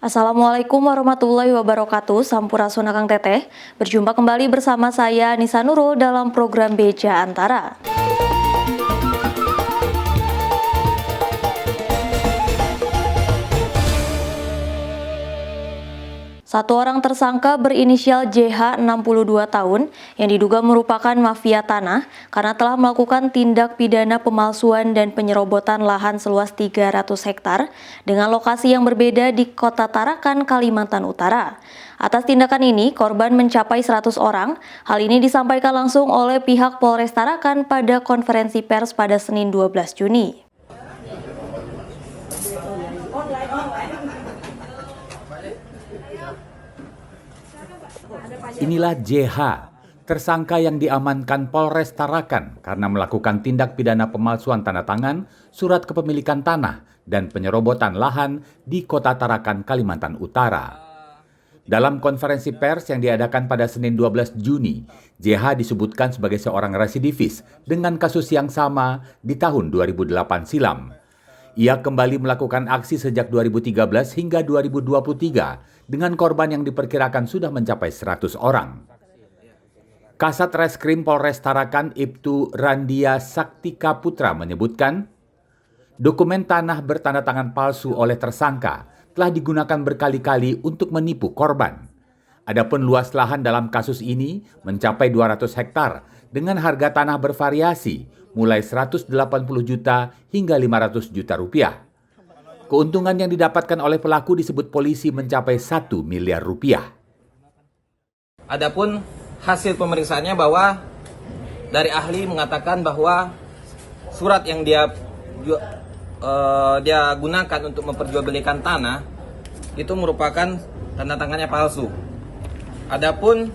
Assalamualaikum warahmatullahi wabarakatuh. Sampurasun Kang Teteh. Berjumpa kembali bersama saya Nisa Nurul dalam program Beja Antara. Satu orang tersangka berinisial JH 62 tahun yang diduga merupakan mafia tanah karena telah melakukan tindak pidana pemalsuan dan penyerobotan lahan seluas 300 hektar dengan lokasi yang berbeda di Kota Tarakan, Kalimantan Utara. Atas tindakan ini, korban mencapai 100 orang. Hal ini disampaikan langsung oleh pihak Polres Tarakan pada konferensi pers pada Senin 12 Juni. Inilah JH, tersangka yang diamankan Polres Tarakan karena melakukan tindak pidana pemalsuan tanda tangan, surat kepemilikan tanah, dan penyerobotan lahan di Kota Tarakan, Kalimantan Utara. Dalam konferensi pers yang diadakan pada Senin 12 Juni, JH disebutkan sebagai seorang residivis dengan kasus yang sama di tahun 2008 silam. Ia kembali melakukan aksi sejak 2013 hingga 2023 dengan korban yang diperkirakan sudah mencapai 100 orang. Kasat Reskrim Polres Tarakan Ibtu Randia Saktika Putra menyebutkan, dokumen tanah bertanda tangan palsu oleh tersangka telah digunakan berkali-kali untuk menipu korban. Adapun luas lahan dalam kasus ini mencapai 200 hektar dengan harga tanah bervariasi mulai 180 juta hingga 500 juta rupiah. Keuntungan yang didapatkan oleh pelaku disebut polisi mencapai 1 miliar rupiah. Adapun hasil pemeriksaannya bahwa dari ahli mengatakan bahwa surat yang dia gunakan untuk memperjualbelikan tanah itu merupakan tanda tangannya palsu. Adapun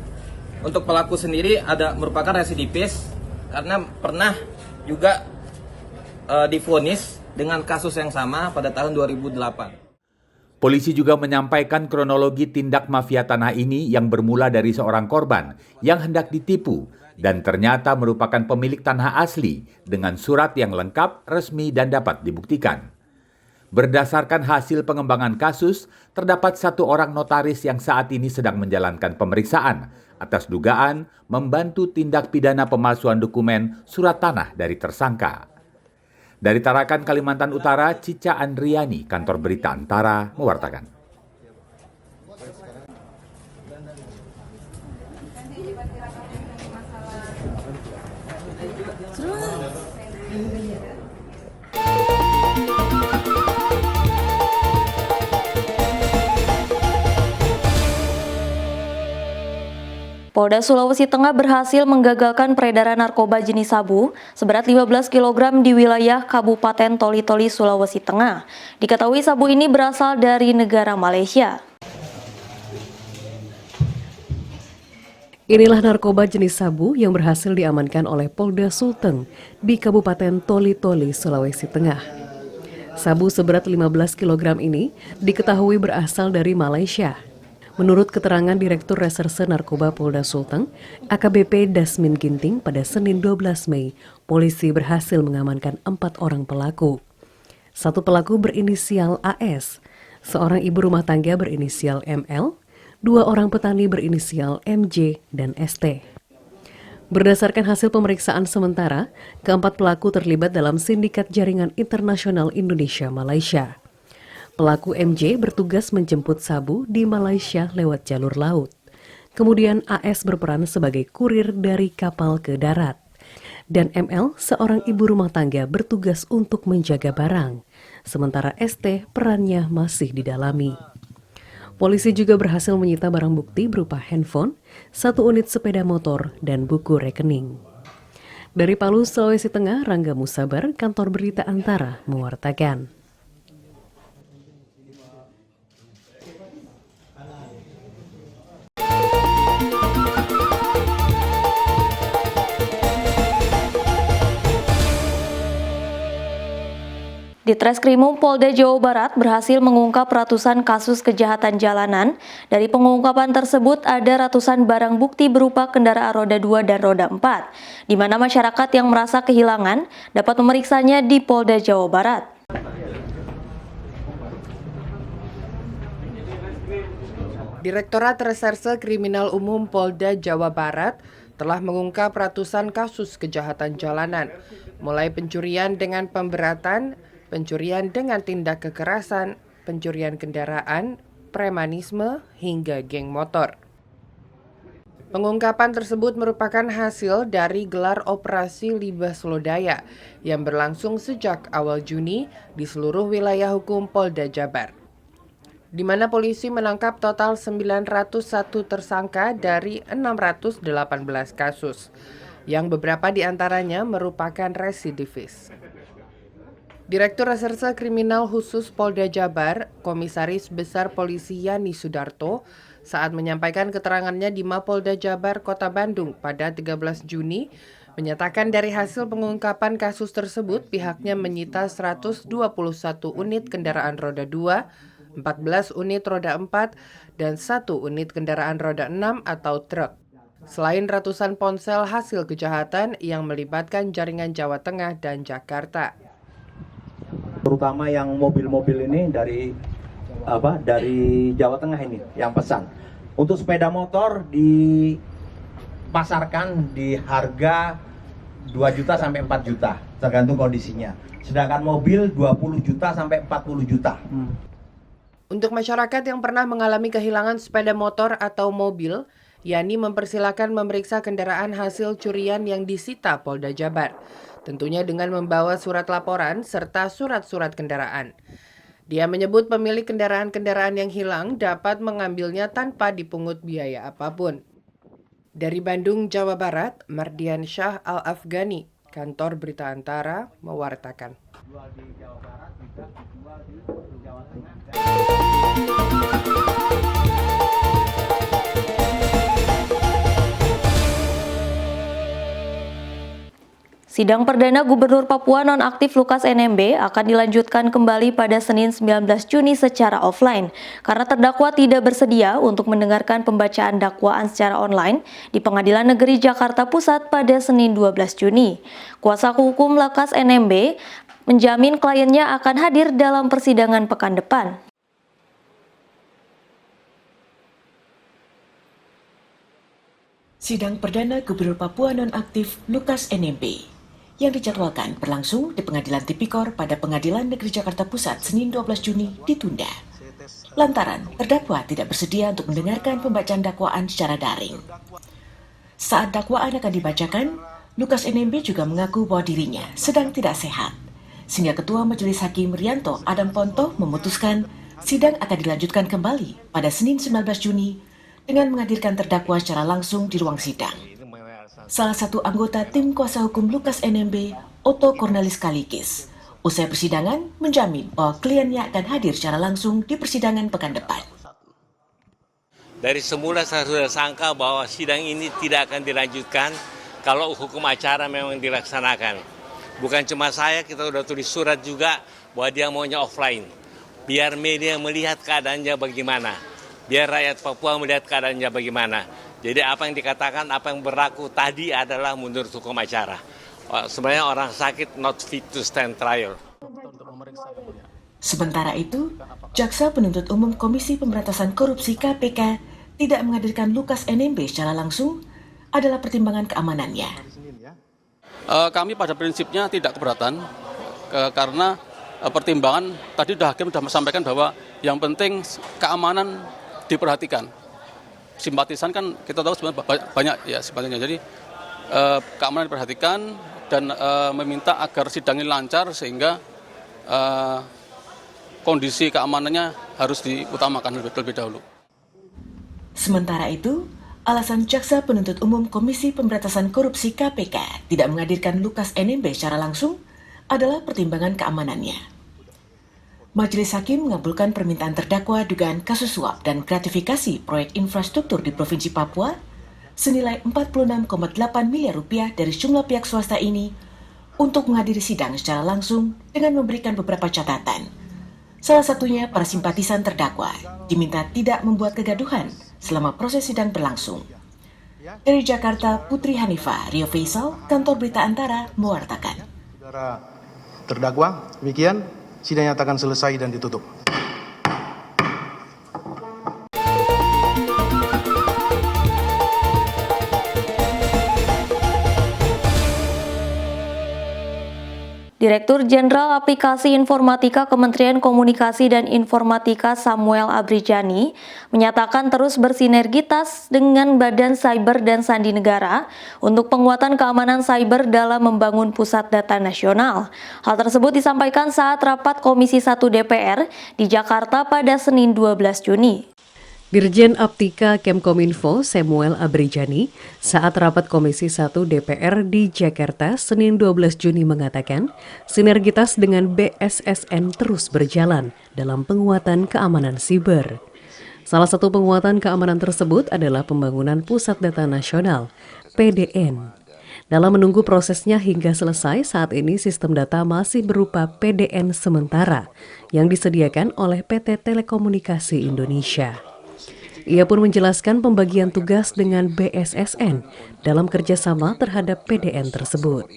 untuk pelaku sendiri merupakan residivis karena pernah juga divonis dengan kasus yang sama pada tahun 2008. Polisi juga menyampaikan kronologi tindak mafia tanah ini yang bermula dari seorang korban yang hendak ditipu dan ternyata merupakan pemilik tanah asli dengan surat yang lengkap, resmi, dan dapat dibuktikan. Berdasarkan hasil pengembangan kasus, terdapat satu orang notaris yang saat ini sedang menjalankan pemeriksaan atas dugaan membantu tindak pidana pemalsuan dokumen surat tanah dari tersangka. Dari Tarakan, Kalimantan Utara, Cica Andriani, Kantor Berita Antara, mewartakan. Polda Sulawesi Tengah berhasil menggagalkan peredaran narkoba jenis sabu seberat 15 kg di wilayah Kabupaten Toli-Toli, Sulawesi Tengah. Diketahui sabu ini berasal dari negara Malaysia. Inilah narkoba jenis sabu yang berhasil diamankan oleh Polda Sulteng di Kabupaten Toli-Toli, Sulawesi Tengah. Sabu seberat 15 kg ini diketahui berasal dari Malaysia. Menurut keterangan Direktur Reserse Narkoba Polda Sulteng, AKBP Dasmin Ginting, pada Senin 12 Mei, polisi berhasil mengamankan 4 orang pelaku. Satu pelaku berinisial AS, seorang ibu rumah tangga berinisial ML, 2 orang petani berinisial MJ dan ST. Berdasarkan hasil pemeriksaan sementara, keempat pelaku terlibat dalam sindikat jaringan internasional Indonesia-Malaysia. Pelaku MJ bertugas menjemput sabu di Malaysia lewat jalur laut. Kemudian AS berperan sebagai kurir dari kapal ke darat. Dan ML, seorang ibu rumah tangga, bertugas untuk menjaga barang. Sementara ST perannya masih didalami. Polisi juga berhasil menyita barang bukti berupa handphone, 1 unit sepeda motor, dan buku rekening. Dari Palu, Sulawesi Tengah, Rangga Musabar, Kantor Berita Antara, mewartakan. Ditreskrimum Polda Jawa Barat berhasil mengungkap ratusan kasus kejahatan jalanan. Dari pengungkapan tersebut ada ratusan barang bukti berupa kendaraan roda 2 dan roda 4, di mana masyarakat yang merasa kehilangan dapat memeriksanya di Polda Jawa Barat. Direktorat Reserse Kriminal Umum Polda Jawa Barat telah mengungkap ratusan kasus kejahatan jalanan, mulai pencurian dengan pemberatan, pencurian dengan tindak kekerasan, pencurian kendaraan, premanisme, hingga geng motor. Pengungkapan tersebut merupakan hasil dari gelar operasi Libas Lodaya yang berlangsung sejak awal Juni di seluruh wilayah hukum Polda Jabar, di mana polisi menangkap total 901 tersangka dari 618 kasus, yang beberapa di antaranya merupakan residivis. Direktur Reserse Kriminal Khusus Polda Jabar, Komisaris Besar Polisi Yani Sudarto, saat menyampaikan keterangannya di Mapolda Jabar, Kota Bandung pada 13 Juni, menyatakan dari hasil pengungkapan kasus tersebut, pihaknya menyita 121 unit kendaraan roda 2, 14 unit roda 4, dan 1 unit kendaraan roda 6 atau truk. Selain ratusan ponsel hasil kejahatan yang melibatkan jaringan Jawa Tengah dan Jakarta. Terutama yang mobil-mobil ini dari Jawa Tengah ini yang pesan. Untuk sepeda motor dipasarkan di harga 2 juta sampai 4 juta tergantung kondisinya. Sedangkan mobil 20 juta sampai 40 juta. Untuk masyarakat yang pernah mengalami kehilangan sepeda motor atau mobil, Yani mempersilakan memeriksa kendaraan hasil curian yang disita Polda Jabar, tentunya dengan membawa surat laporan serta surat-surat kendaraan. Dia menyebut pemilik kendaraan-kendaraan yang hilang dapat mengambilnya tanpa dipungut biaya apapun. Dari Bandung, Jawa Barat, Mardian Syah Al-Afghani, Kantor Berita Antara, mewartakan. Sidang perdana Gubernur Papua nonaktif Lukas NMB akan dilanjutkan kembali pada Senin 19 Juni secara offline karena terdakwa tidak bersedia untuk mendengarkan pembacaan dakwaan secara online di Pengadilan Negeri Jakarta Pusat pada Senin 12 Juni. Kuasa hukum Lukas NMB menjamin kliennya akan hadir dalam persidangan pekan depan. Sidang perdana Gubernur Papua nonaktif Lukas NMB yang dijadwalkan berlangsung di Pengadilan Tipikor pada Pengadilan Negeri Jakarta Pusat Senin 12 Juni ditunda. Lantaran terdakwa tidak bersedia untuk mendengarkan pembacaan dakwaan secara daring. Saat dakwaan akan dibacakan, Lukas NMB juga mengaku bahwa dirinya sedang tidak sehat, sehingga Ketua Majelis Hakim Rianto Adam Ponto memutuskan sidang akan dilanjutkan kembali pada Senin 19 Juni dengan menghadirkan terdakwa secara langsung di ruang sidang. Salah satu anggota tim kuasa hukum Lukas NMB, Otto Cornelis Kalikis, usai persidangan menjamin bahwa kliennya akan hadir secara langsung di persidangan pekan depan. Dari semula saya sudah sangka bahwa sidang ini tidak akan dilanjutkan kalau hukum acara memang dilaksanakan. Bukan cuma saya, kita sudah tulis surat juga bahwa dia maunya offline. Biar media melihat keadaannya bagaimana. Biar rakyat Papua melihat keadaannya bagaimana. Jadi apa yang dikatakan, apa yang berlaku tadi adalah menurut hukum acara. Sebenarnya orang sakit not fit to stand trial. Sementara itu, Jaksa Penuntut Umum Komisi Pemberantasan Korupsi KPK tidak menghadirkan Lukas NMB secara langsung adalah pertimbangan keamanannya. Kami pada prinsipnya tidak keberatan karena pertimbangan tadi hakim sudah sampaikan bahwa yang penting keamanan diperhatikan. Simpatisan kan kita tahu sebenarnya banyak ya simpatisannya. Jadi keamanan diperhatikan dan meminta agar sidang ini lancar sehingga kondisi keamanannya harus diutamakan lebih dahulu. Sementara itu, alasan Jaksa Penuntut Umum Komisi Pemberantasan Korupsi KPK tidak menghadirkan Lukas NMB secara langsung adalah pertimbangan keamanannya. Majelis Hakim mengabulkan permintaan terdakwa dugaan kasus suap dan gratifikasi proyek infrastruktur di Provinsi Papua senilai 46,8 miliar rupiah dari sejumlah pihak swasta ini untuk menghadiri sidang secara langsung dengan memberikan beberapa catatan. Salah satunya para simpatisan terdakwa diminta tidak membuat kegaduhan selama proses sidang berlangsung. Dari Jakarta, Putri Hanifah, Rio Faisal, Kantor Berita Antara, mewartakan. Saudara terdakwa, demikian. Sidang nyatakan selesai dan ditutup. Direktur Jenderal Aplikasi Informatika Kementerian Komunikasi dan Informatika Samuel Abrijani menyatakan terus bersinergitas dengan Badan Cyber dan Sandi Negara untuk penguatan keamanan cyber dalam membangun pusat data nasional. Hal tersebut disampaikan saat rapat Komisi 1 DPR di Jakarta pada Senin 12 Juni. Dirjen Aptika Kemkominfo Samuel Abrijani saat rapat Komisi 1 DPR di Jakarta Senin 12 Juni mengatakan sinergitas dengan BSSN terus berjalan dalam penguatan keamanan siber. Salah satu penguatan keamanan tersebut adalah pembangunan Pusat Data Nasional (PDN). Dalam menunggu prosesnya hingga selesai, saat ini sistem data masih berupa PDN sementara yang disediakan oleh PT Telekomunikasi Indonesia. Ia pun menjelaskan pembagian tugas dengan BSSN dalam kerjasama terhadap PDN tersebut.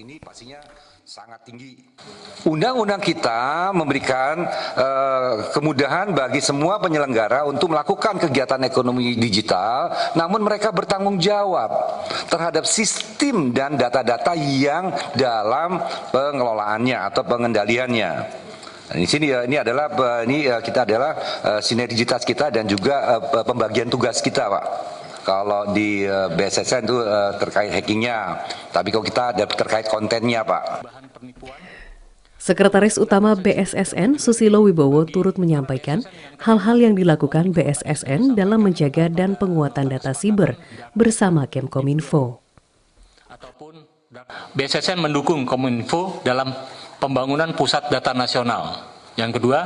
Undang-undang kita memberikan kemudahan bagi semua penyelenggara untuk melakukan kegiatan ekonomi digital, namun mereka bertanggung jawab terhadap sistem dan data-data yang dalam pengelolaannya atau pengendaliannya. Di sini kita adalah sinergitas kita dan juga pembagian tugas kita, Pak. Kalau di BSSN itu terkait hackingnya, tapi kalau kita ada terkait kontennya, Pak. Sekretaris Utama BSSN Susilo Wibowo turut menyampaikan hal-hal yang dilakukan BSSN dalam menjaga dan penguatan data siber bersama Kemkominfo. BSSN mendukung Kominfo dalam pembangunan pusat data nasional. Yang kedua,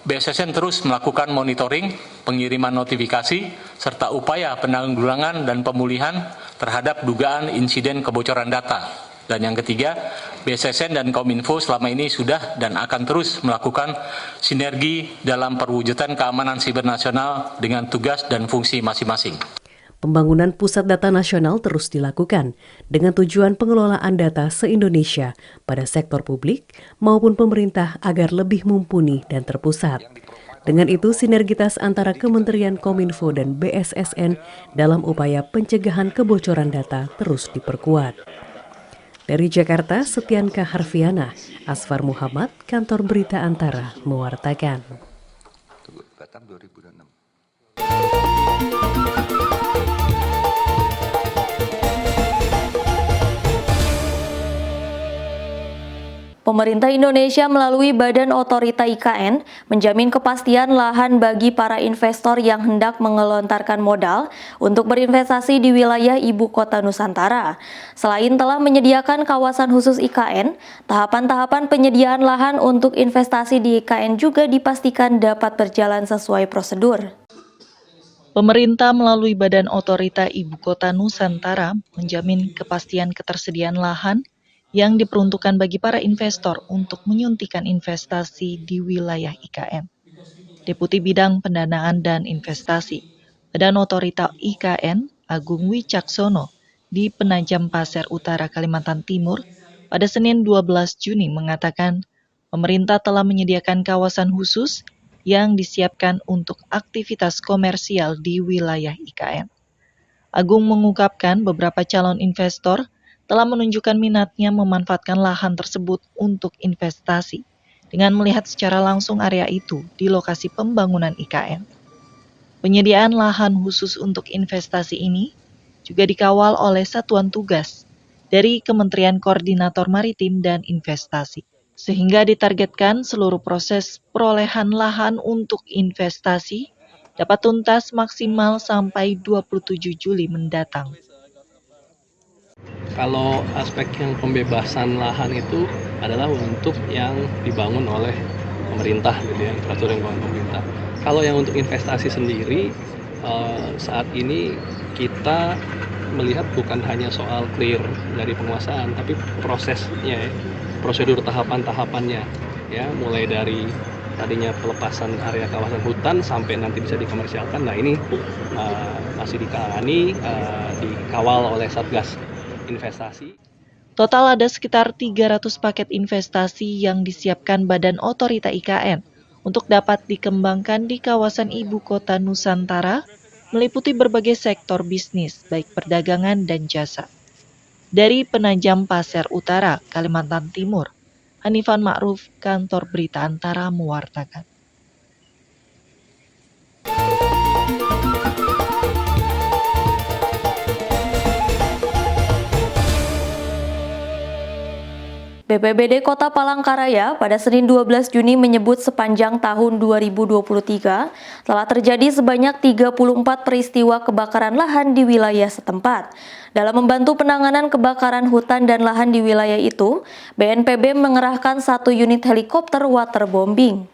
BSSN terus melakukan monitoring, pengiriman notifikasi, serta upaya penanggulangan dan pemulihan terhadap dugaan insiden kebocoran data. Dan yang ketiga, BSSN dan Kominfo selama ini sudah dan akan terus melakukan sinergi dalam perwujudan keamanan siber nasional dengan tugas dan fungsi masing-masing. Pembangunan Pusat Data Nasional terus dilakukan dengan tujuan pengelolaan data se-Indonesia pada sektor publik maupun pemerintah agar lebih mumpuni dan terpusat. Dengan itu, sinergitas antara Kementerian Kominfo dan BSSN dalam upaya pencegahan kebocoran data terus diperkuat. Dari Jakarta, Setianka Harfiana, Asfar Muhammad, Kantor Berita Antara, mewartakan. Pemerintah Indonesia melalui Badan Otorita IKN menjamin kepastian lahan bagi para investor yang hendak mengelontarkan modal untuk berinvestasi di wilayah Ibu Kota Nusantara. Selain telah menyediakan kawasan khusus IKN, tahapan-tahapan penyediaan lahan untuk investasi di IKN juga dipastikan dapat berjalan sesuai prosedur. Pemerintah melalui Badan Otorita Ibu Kota Nusantara menjamin kepastian ketersediaan lahan yang diperuntukkan bagi para investor untuk menyuntikkan investasi di wilayah IKN. Deputi Bidang Pendanaan dan Investasi Badan Otorita IKN Agung Wicaksono di Penajam Pasir Utara, Kalimantan Timur pada Senin 12 Juni mengatakan pemerintah telah menyediakan kawasan khusus yang disiapkan untuk aktivitas komersial di wilayah IKN. Agung mengungkapkan beberapa calon investor telah menunjukkan minatnya memanfaatkan lahan tersebut untuk investasi dengan melihat secara langsung area itu di lokasi pembangunan IKN. Penyediaan lahan khusus untuk investasi ini juga dikawal oleh satuan tugas dari Kementerian Koordinator Maritim dan Investasi, sehingga ditargetkan seluruh proses perolehan lahan untuk investasi dapat tuntas maksimal sampai 27 Juli mendatang. Kalau aspek yang pembebasan lahan itu adalah untuk yang dibangun oleh pemerintah, gitu ya, infrastruktur yang dibangun pemerintah. Kalau yang untuk investasi sendiri, saat ini kita melihat bukan hanya soal clear dari penguasaan, tapi prosesnya, prosedur tahapan-tahapannya, ya, mulai dari tadinya pelepasan area kawasan hutan sampai nanti bisa dikomersialkan. Nah ini masih ditangani, dikawal oleh Satgas Investasi. Total ada sekitar 300 paket investasi yang disiapkan Badan Otorita IKN untuk dapat dikembangkan di kawasan Ibu Kota Nusantara, meliputi berbagai sektor bisnis, baik perdagangan dan jasa. Dari Penajam Pasir Utara, Kalimantan Timur, Hanifan Ma'ruf, Kantor Berita Antara mewartakan. BPBD Kota Palangkaraya pada Senin 12 Juni menyebut sepanjang tahun 2023 telah terjadi sebanyak 34 peristiwa kebakaran lahan di wilayah setempat. Dalam membantu penanganan kebakaran hutan dan lahan di wilayah itu, BNPB mengerahkan 1 unit helikopter waterbombing.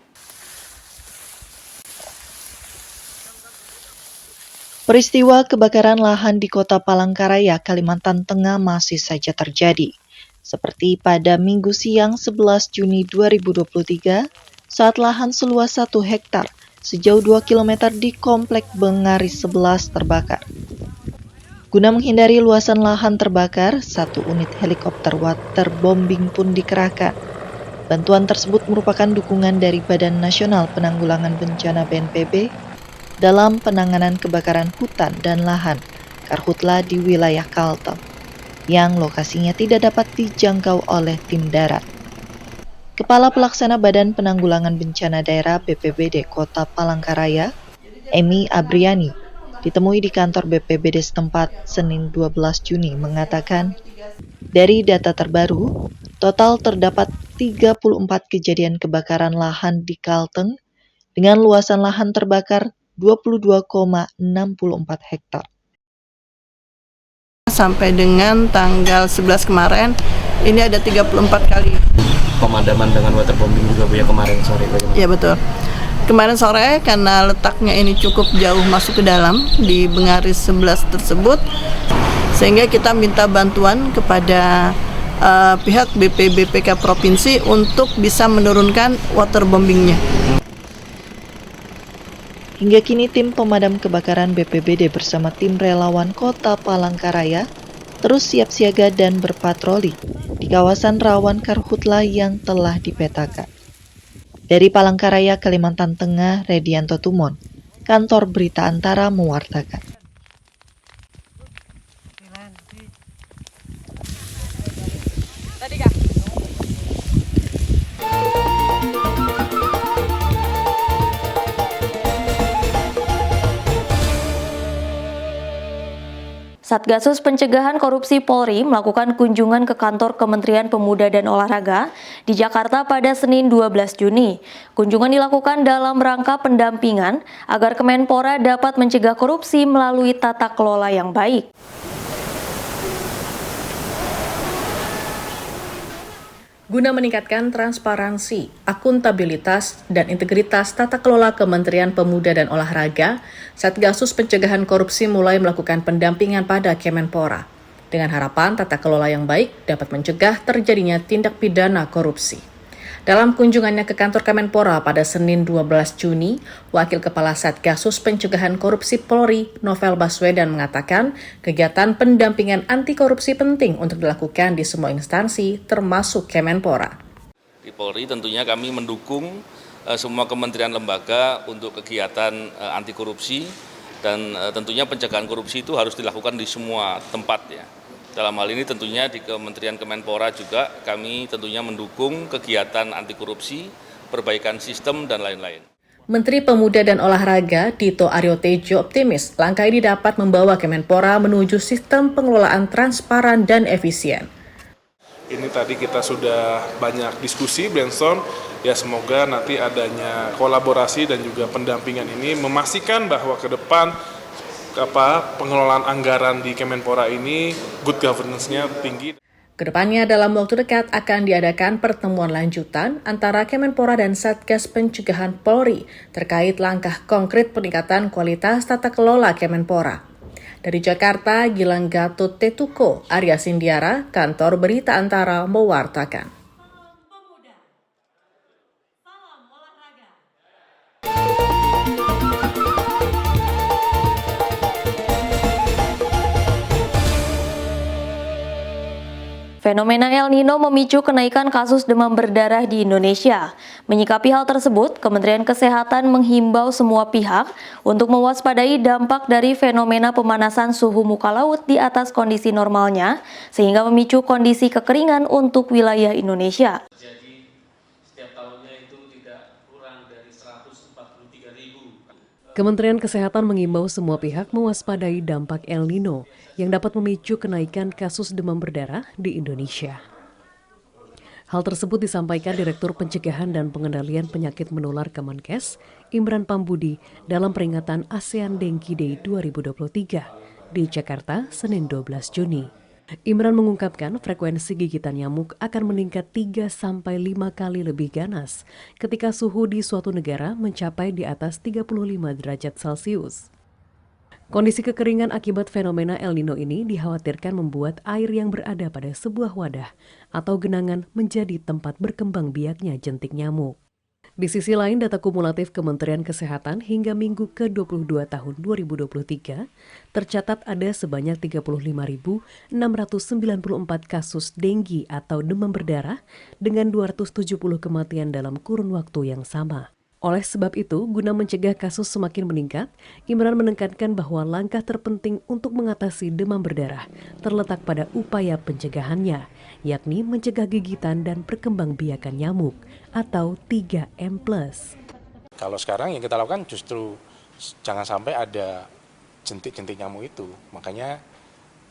Peristiwa kebakaran lahan di Kota Palangkaraya, Kalimantan Tengah masih saja terjadi. Seperti pada Minggu siang 11 Juni 2023, saat lahan seluas 1 hektar sejauh 2 km di Komplek Bengaris 11 terbakar. Guna menghindari luasan lahan terbakar, 1 unit helikopter waterbombing pun dikerahkan. Bantuan tersebut merupakan dukungan dari Badan Nasional Penanggulangan Bencana BNPB dalam penanganan kebakaran hutan dan lahan Karhutla di wilayah Kalteng, yang lokasinya tidak dapat dijangkau oleh tim darat. Kepala Pelaksana Badan Penanggulangan Bencana Daerah BPBD Kota Palangkaraya, Emi Abriani, ditemui di kantor BPBD setempat Senin 12 Juni mengatakan, dari data terbaru, total terdapat 34 kejadian kebakaran lahan di Kalteng dengan luasan lahan terbakar 22,64 hektar. Sampai dengan tanggal 11 kemarin, ini ada 34 kali. Pemadaman dengan waterbombing juga Bu ya kemarin sore? Iya betul. Kemarin sore karena letaknya ini cukup jauh masuk ke dalam di Bengaris 11 tersebut, sehingga kita minta bantuan kepada pihak BPBPK Provinsi untuk bisa menurunkan waterbombingnya. Hingga kini tim pemadam kebakaran BPBD bersama tim relawan Kota Palangkaraya terus siap siaga dan berpatroli di kawasan rawan Karhutla yang telah dipetakan. Dari Palangkaraya, Kalimantan Tengah, Redianto Tumon, Kantor Berita Antara mewartakan. Satgasus Pencegahan Korupsi Polri melakukan kunjungan ke kantor Kementerian Pemuda dan Olahraga di Jakarta pada Senin 12 Juni. Kunjungan dilakukan dalam rangka pendampingan agar Kemenpora dapat mencegah korupsi melalui tata kelola yang baik. Guna meningkatkan transparansi, akuntabilitas, dan integritas tata kelola Kementerian Pemuda dan Olahraga, Satgasus Pencegahan Korupsi mulai melakukan pendampingan pada Kemenpora, dengan harapan tata kelola yang baik dapat mencegah terjadinya tindak pidana korupsi. Dalam kunjungannya ke kantor Kemenpora pada Senin 12 Juni, Wakil Kepala Satgasus Pencegahan Korupsi Polri, Novel Baswedan mengatakan kegiatan pendampingan anti korupsi penting untuk dilakukan di semua instansi, termasuk Kemenpora. Di Polri tentunya kami mendukung semua kementerian lembaga untuk kegiatan anti korupsi dan tentunya pencegahan korupsi itu harus dilakukan di semua tempat ya. Dalam hal ini tentunya di Kementerian Kemenpora juga kami tentunya mendukung kegiatan anti korupsi, perbaikan sistem dan lain-lain. Menteri Pemuda dan Olahraga Dito Aryo Tejo optimis langkah ini dapat membawa Kemenpora menuju sistem pengelolaan transparan dan efisien. Ini tadi kita sudah banyak diskusi, brainstorm, ya semoga nanti adanya kolaborasi dan juga pendampingan ini memastikan bahwa ke depan pengelolaan anggaran di Kemenpora ini good governance-nya tinggi. Kedepannya dalam waktu dekat akan diadakan pertemuan lanjutan antara Kemenpora dan Satgas Pencegahan Polri terkait langkah konkret peningkatan kualitas tata kelola Kemenpora. Dari Jakarta, Gilang Gatot Tetuko, Arya Sindiara, Kantor Berita Antara mewartakan. Fenomena El Nino memicu kenaikan kasus demam berdarah di Indonesia. Menyikapi hal tersebut, Kementerian Kesehatan menghimbau semua pihak untuk mewaspadai dampak dari fenomena pemanasan suhu muka laut di atas kondisi normalnya, sehingga memicu kondisi kekeringan untuk wilayah Indonesia. Kementerian Kesehatan mengimbau semua pihak mewaspadai dampak El Nino yang dapat memicu kenaikan kasus demam berdarah di Indonesia. Hal tersebut disampaikan Direktur Pencegahan dan Pengendalian Penyakit Menular Kemenkes, Imran Pambudi, dalam peringatan ASEAN Dengue Day 2023 di Jakarta, Senin 12 Juni. Imran mengungkapkan frekuensi gigitan nyamuk akan meningkat 3-5 kali lebih ganas ketika suhu di suatu negara mencapai di atas 35 derajat Celcius. Kondisi kekeringan akibat fenomena El Nino ini dikhawatirkan membuat air yang berada pada sebuah wadah atau genangan menjadi tempat berkembang biaknya jentik nyamuk. Di sisi lain, data kumulatif Kementerian Kesehatan hingga Minggu ke-22 tahun 2023 tercatat ada sebanyak 35.694 kasus dengue atau demam berdarah dengan 270 kematian dalam kurun waktu yang sama. Oleh sebab itu, guna mencegah kasus semakin meningkat, Imran menekankan bahwa langkah terpenting untuk mengatasi demam berdarah terletak pada upaya pencegahannya, yakni mencegah gigitan dan perkembangbiakan nyamuk atau 3M+. Kalau sekarang yang kita lakukan justru jangan sampai ada jentik-jentik nyamuk itu. Makanya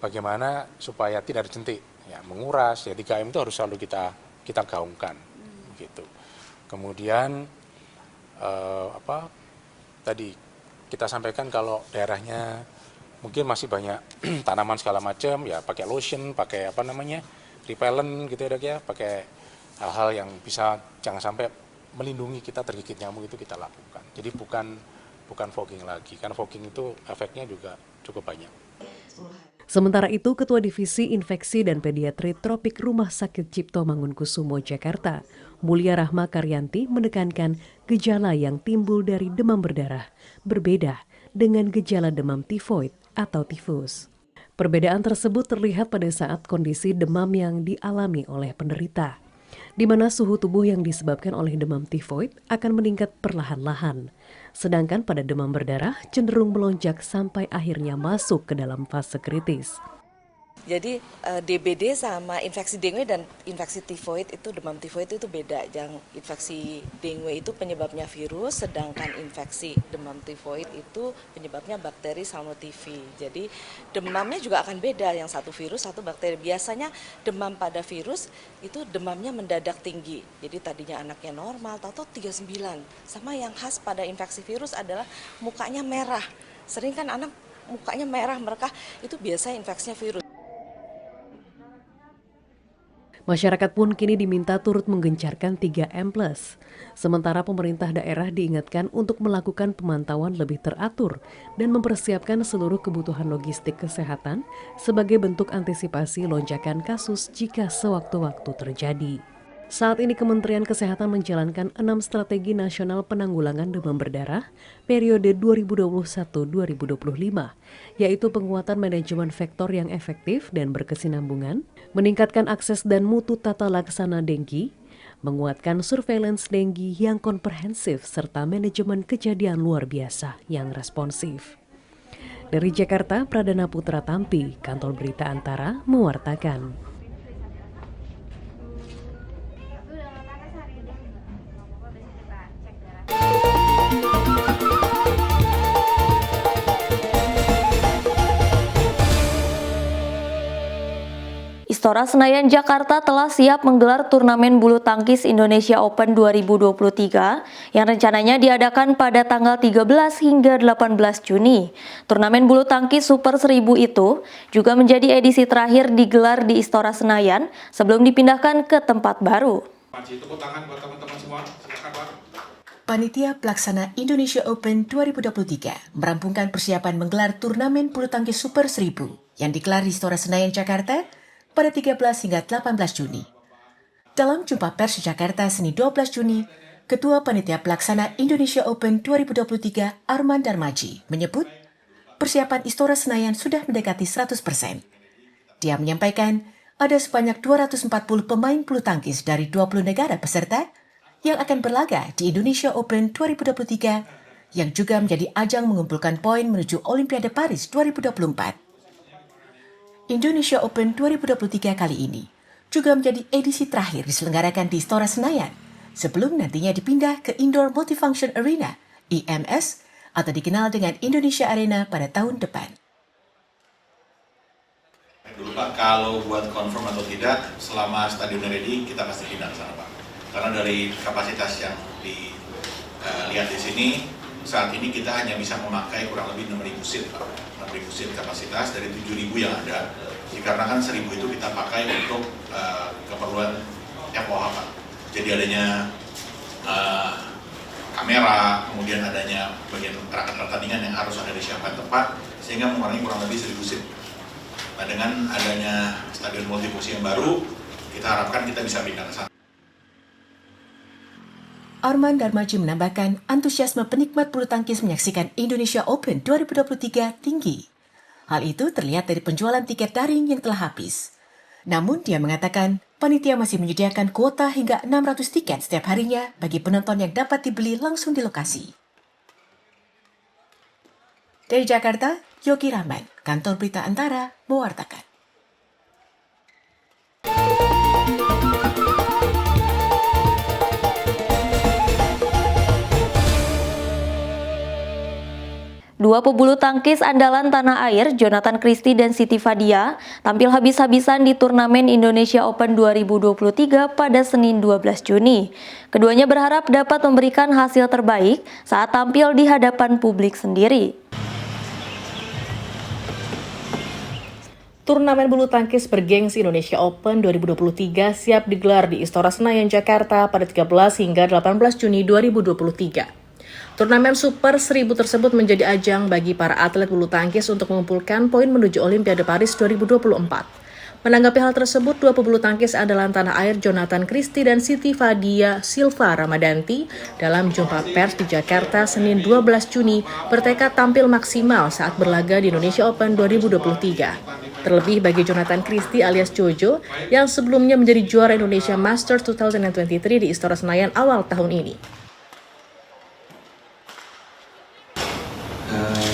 bagaimana supaya tidak ada jentik, ya menguras, ya 3M itu harus selalu kita gaungkan gitu. Kemudian tadi kita sampaikan kalau daerahnya mungkin masih banyak tanaman segala macam, ya pakai lotion, pakai repellent gitu ya, pakai hal-hal yang bisa jangan sampai melindungi kita tergigit nyamuk itu kita lakukan. Jadi bukan fogging lagi, karena fogging itu efeknya juga cukup banyak. Sementara itu, Ketua Divisi Infeksi dan Pediatri Tropik Rumah Sakit Cipto Mangunkusumo Jakarta, Mulia Rahma Karyanti menekankan gejala yang timbul dari demam berdarah berbeda dengan gejala demam tifoid atau tifus. Perbedaan tersebut terlihat pada saat kondisi demam yang dialami oleh penderita, di mana suhu tubuh yang disebabkan oleh demam tifoid akan meningkat perlahan-lahan, sedangkan pada demam berdarah cenderung melonjak sampai akhirnya masuk ke dalam fase kritis. Jadi DBD sama infeksi dengue dan infeksi tifoid itu, demam tifoid itu beda. Yang infeksi dengue itu penyebabnya virus, sedangkan infeksi demam tifoid itu penyebabnya bakteri Salmonella. Jadi demamnya juga akan beda, yang satu virus, satu bakteri. Biasanya demam pada virus itu demamnya mendadak tinggi. Jadi tadinya anaknya normal, tahu-tahu 39. Sama yang khas pada infeksi virus adalah mukanya merah. Sering kan anak mukanya merah, mereka itu biasa infeksinya virus. Masyarakat pun kini diminta turut menggencarkan 3M+. Sementara pemerintah daerah diingatkan untuk melakukan pemantauan lebih teratur dan mempersiapkan seluruh kebutuhan logistik kesehatan sebagai bentuk antisipasi lonjakan kasus jika sewaktu-waktu terjadi. Saat ini Kementerian Kesehatan menjalankan 6 strategi nasional penanggulangan demam berdarah periode 2021-2025, yaitu penguatan manajemen vektor yang efektif dan berkesinambungan, meningkatkan akses dan mutu tata laksana dengue, menguatkan surveillance dengue yang komprehensif, serta manajemen kejadian luar biasa yang responsif. Dari Jakarta, Pradana Putra Tampi, Kantor Berita Antara, mewartakan. Istora Senayan Jakarta telah siap menggelar turnamen bulu tangkis Indonesia Open 2023 yang rencananya diadakan pada tanggal 13 hingga 18 Juni. Turnamen bulu tangkis Super 1000 itu juga menjadi edisi terakhir digelar di Istora Senayan sebelum dipindahkan ke tempat baru. Panitia Pelaksana Indonesia Open 2023 merampungkan persiapan menggelar turnamen bulu tangkis Super 1000 yang digelar di Istora Senayan Jakarta pada 13 hingga 18 Juni. Dalam jumpa pers Jakarta Senin 12 Juni, Ketua Panitia Pelaksana Indonesia Open 2023 Arman Darmaji menyebut persiapan Istora Senayan sudah mendekati 100%. Dia menyampaikan ada sebanyak 240 pemain bulu tangkis dari 20 negara peserta yang akan berlaga di Indonesia Open 2023 yang juga menjadi ajang mengumpulkan poin menuju Olimpiade Paris 2024. Indonesia Open 2023 kali ini juga menjadi edisi terakhir diselenggarakan di Istora Senayan sebelum nantinya dipindah ke Indoor Multifunction Arena (IMS) atau dikenal dengan Indonesia Arena pada tahun depan. Dulu Pak, kalau buat confirm atau tidak, selama stadion ready kita pasti pindah ke sana Pak. Karena dari kapasitas yang dilihat di sini, saat ini kita hanya bisa memakai kurang lebih 6.000 seat Pak. 6.000 seat kapasitas dari 7.000 yang ada. Dikarenakan 1.000 itu kita pakai untuk keperluan FOH Pak. Jadi adanya kamera, kemudian adanya bagian perangkat pertandingan yang harus ada disiapkan tepat, sehingga mengurangi kurang lebih 1.000 seat. Nah, dengan adanya stadion multifungsi yang baru, kita harapkan kita bisa pindah ke sana. Arman Darmaji menambahkan antusiasme penikmat bulu tangkis menyaksikan Indonesia Open 2023 tinggi. Hal itu terlihat dari penjualan tiket daring yang telah habis. Namun dia mengatakan panitia masih menyediakan kuota hingga 600 tiket setiap harinya bagi penonton yang dapat dibeli langsung di lokasi. Dari Jakarta, Yogi Rahman, Kantor Berita Antara, mewartakan. Dua pebulu tangkis andalan tanah air, Jonathan Christie dan Siti Fadia, tampil habis-habisan di turnamen Indonesia Open 2023 pada Senin 12 Juni. Keduanya berharap dapat memberikan hasil terbaik saat tampil di hadapan publik sendiri. Turnamen bulu tangkis bergengsi Indonesia Open 2023 siap digelar di Istora Senayan, Jakarta pada 13 hingga 18 Juni 2023. Turnamen Super 1000 tersebut menjadi ajang bagi para atlet bulu tangkis untuk mengumpulkan poin menuju Olimpiade Paris 2024. Menanggapi hal tersebut, dua pebulu tangkis andalan tanah air Jonathan Christie dan Siti Fadia Silva Ramadanti dalam jumpa pers di Jakarta Senin 12 Juni bertekad tampil maksimal saat berlaga di Indonesia Open 2023. Terlebih bagi Jonathan Christie alias Jojo yang sebelumnya menjadi juara Indonesia Masters 2023 di Istora Senayan awal tahun ini.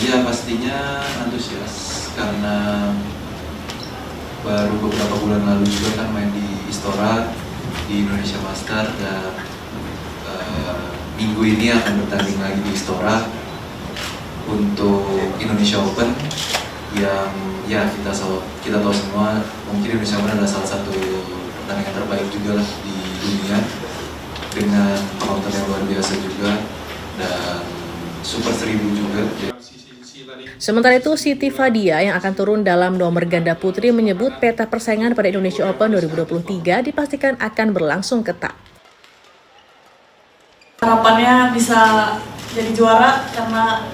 Ya pastinya antusias karena baru beberapa bulan lalu juga kan main di Istora di Indonesia Master dan minggu ini akan bertanding lagi di Istora untuk Indonesia Open yang ya kita tahu semua mungkin Indonesia Open adalah salah satu pertandingan terbaik juga lah di dunia dengan penonton yang luar biasa juga dan Super 1000 juga. Sementara itu, Siti Fadia yang akan turun dalam nomor ganda putri menyebut peta persaingan pada Indonesia Open 2023 dipastikan akan berlangsung ketat. Harapannya bisa jadi juara karena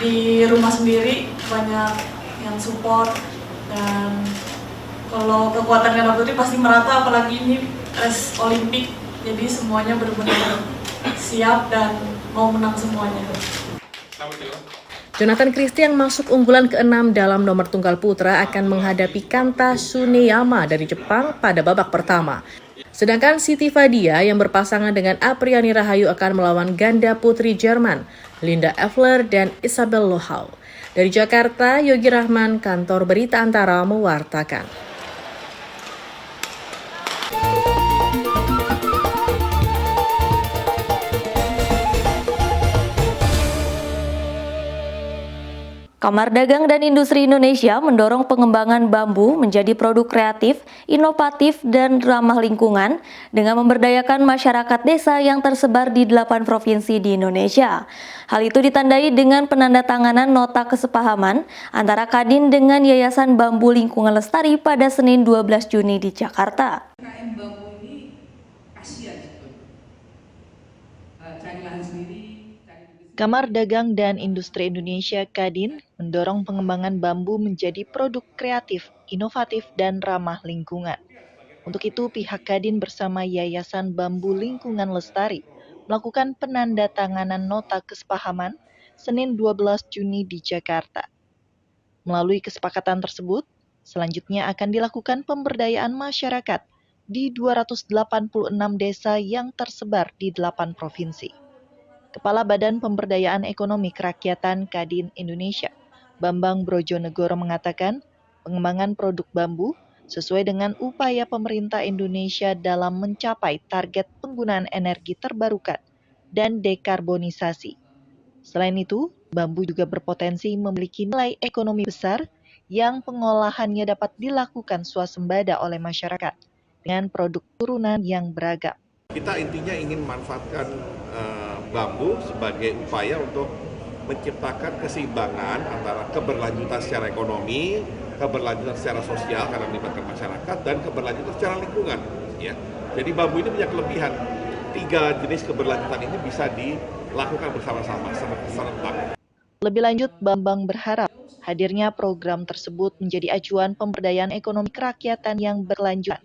di rumah sendiri banyak yang support dan kalau kekuatan ganda putri pasti merata, apalagi ini race Olimpik, jadi semuanya benar-benar siap dan mau menang semuanya. Jonathan Christie yang masuk unggulan ke-6 dalam nomor tunggal putra akan menghadapi Kanta Tsuneyama dari Jepang pada babak pertama. Sedangkan Siti Fadia yang berpasangan dengan Apriani Rahayu akan melawan ganda putri Jerman, Linda Evler dan Isabel Lohau. Dari Jakarta, Yogi Rahman, Kantor Berita Antara mewartakan. Kamar Dagang dan Industri Indonesia mendorong pengembangan bambu menjadi produk kreatif, inovatif, dan ramah lingkungan dengan memberdayakan masyarakat desa yang tersebar di 8 provinsi di Indonesia. Hal itu ditandai dengan penandatanganan nota kesepahaman antara Kadin dengan Yayasan Bambu Lingkungan Lestari pada Senin 12 Juni di Jakarta. Kamar Dagang dan Industri Indonesia Kadin mendorong pengembangan bambu menjadi produk kreatif, inovatif, dan ramah lingkungan. Untuk itu, pihak Kadin bersama Yayasan Bambu Lingkungan Lestari melakukan penandatanganan nota kesepahaman Senin 12 Juni di Jakarta. Melalui kesepakatan tersebut, selanjutnya akan dilakukan pemberdayaan masyarakat di 286 desa yang tersebar di 8 provinsi. Kepala Badan Pemberdayaan Ekonomi Kerakyatan Kadin Indonesia, Bambang Brojonegoro mengatakan, pengembangan produk bambu sesuai dengan upaya pemerintah Indonesia dalam mencapai target penggunaan energi terbarukan dan dekarbonisasi. Selain itu, bambu juga berpotensi memiliki nilai ekonomi besar yang pengolahannya dapat dilakukan swasembada oleh masyarakat dengan produk turunan yang beragam. Kita intinya ingin manfaatkan bambu sebagai upaya untuk menciptakan keseimbangan antara keberlanjutan secara ekonomi, keberlanjutan secara sosial karena melibatkan masyarakat, dan keberlanjutan secara lingkungan. Ya. Jadi bambu ini punya kelebihan. 3 jenis keberlanjutan ini bisa dilakukan bersama-sama serentak. Lebih lanjut, Bambang berharap hadirnya program tersebut menjadi acuan pemberdayaan ekonomi kerakyatan yang berkelanjutan.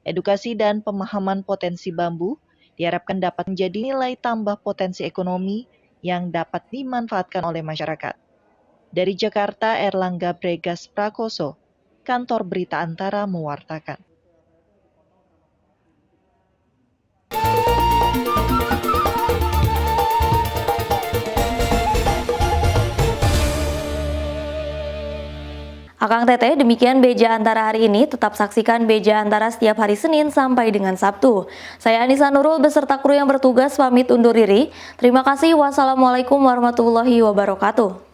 Edukasi dan pemahaman potensi bambu diharapkan dapat menjadi nilai tambah potensi ekonomi yang dapat dimanfaatkan oleh masyarakat. Dari Jakarta, Erlangga Bregas Prakoso, Kantor Berita Antara mewartakan. Akang Teteh, demikian Beja Antara hari ini. Tetap saksikan Beja Antara setiap hari Senin sampai dengan Sabtu. Saya Anissa Nurul beserta kru yang bertugas pamit undur diri. Terima kasih. Wassalamualaikum warahmatullahi wabarakatuh.